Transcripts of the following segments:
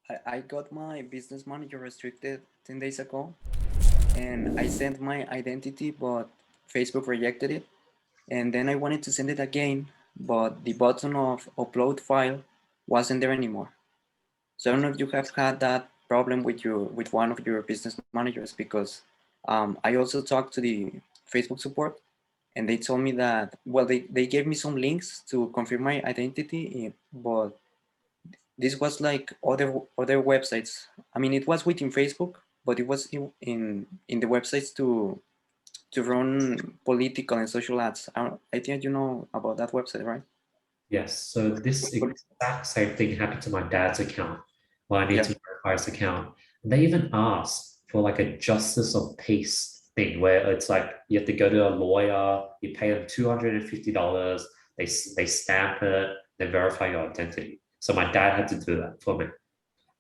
I got my business manager restricted 10 days ago, and I sent my identity, but Facebook rejected it. And then I wanted to send it again, but the button of upload file wasn't there anymore. So I don't know if you have had that problem with one of your business managers, because I also talked to the Facebook support, and they told me that, well, they gave me some links to confirm my identity, but this was like other websites. I mean, it was within Facebook, but it was in the websites to run political and social ads. I think you know about that website, right? Yes, so this exact same thing happened to my dad's account. Well, I need Yeah, to verify his account. They even asked for like a justice of peace thing where it's like you have to go to a lawyer, you pay them $250, they stamp it, they verify your identity. So my dad had to do that for me.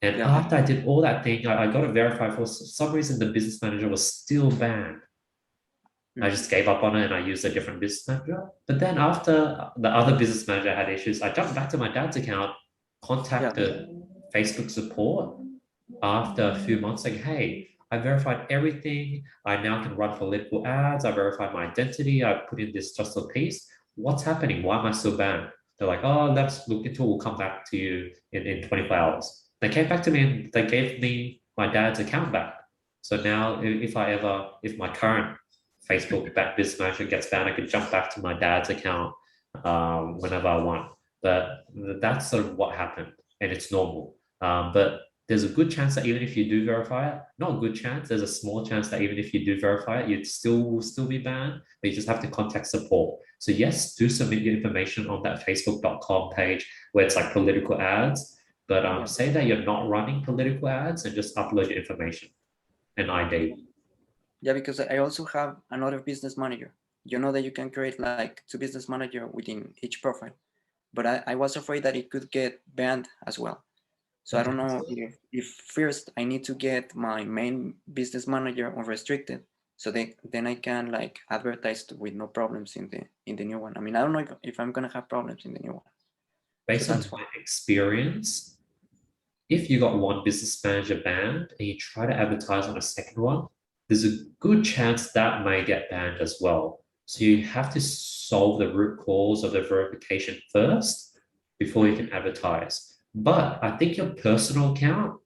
And yeah, after I did all that thing, I got it verified. For some reason, the business manager was still banned. I mm, just gave up on it and I used a different business manager. But then after the other business manager had issues, I jumped back to my dad's account, yeah, contacted Facebook support after a few months, like, hey, I verified everything. I now can run political ads. I verified my identity. I put in this just a piece. What's happening? Why am I still banned? They're like, oh, let's look into it. We'll come back to you in 24 hours. They came back to me and they gave me my dad's account back. So now if my current Facebook back business manager gets banned, I could jump back to my dad's account whenever I want. But that's sort of what happened, and it's normal. But there's a good chance that even if you do verify it, not a good chance, there's a small chance that even if you do verify it, you'd still will still be banned, but you just have to contact support. So yes, do submit your information on that facebook.com page where it's like political ads, but yeah. say that you're not running political ads and just upload your information and ID. Yeah, because I also have another business manager. You know that you can create like two business manager within each profile, but I was afraid that it could get banned as well. So I Okay. don't know if first I need to get my main business manager unrestricted, so then I can like advertise with no problems in the new one. I mean, I don't know if I'm gonna have problems in the new one. So Based on that's why. my experience, if you got one business manager banned and you try to advertise on a second one, there's a good chance that may get banned as well. So you have to solve the root cause of the verification first before you Mhm. can advertise. But I think your personal account,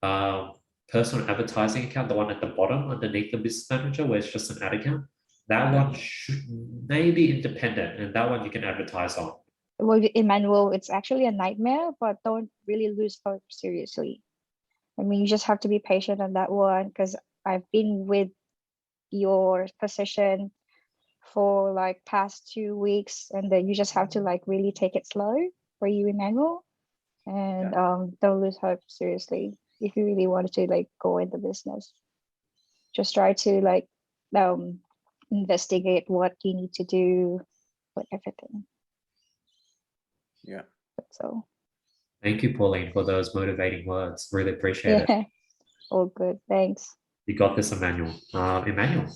um, personal advertising account, the one at the bottom underneath the business manager where it's just an ad account, that Yeah, one should may be independent and that one you can advertise on. Well, Emmanuel, it's actually a nightmare, but don't really lose hope seriously. I mean, you just have to be patient on that one because I've been with your position for like past 2 weeks, and then you just have to like really take it slow for you, Emmanuel, yeah, and don't lose hope seriously if you really wanted to like go in the business. Just try to like um investigate what you need to do with everything. yeah. So Thank you, Pauline, for those motivating words. Really appreciate it. yeah, all good. Thanks. You got this, Emmanuel. Emmanuel.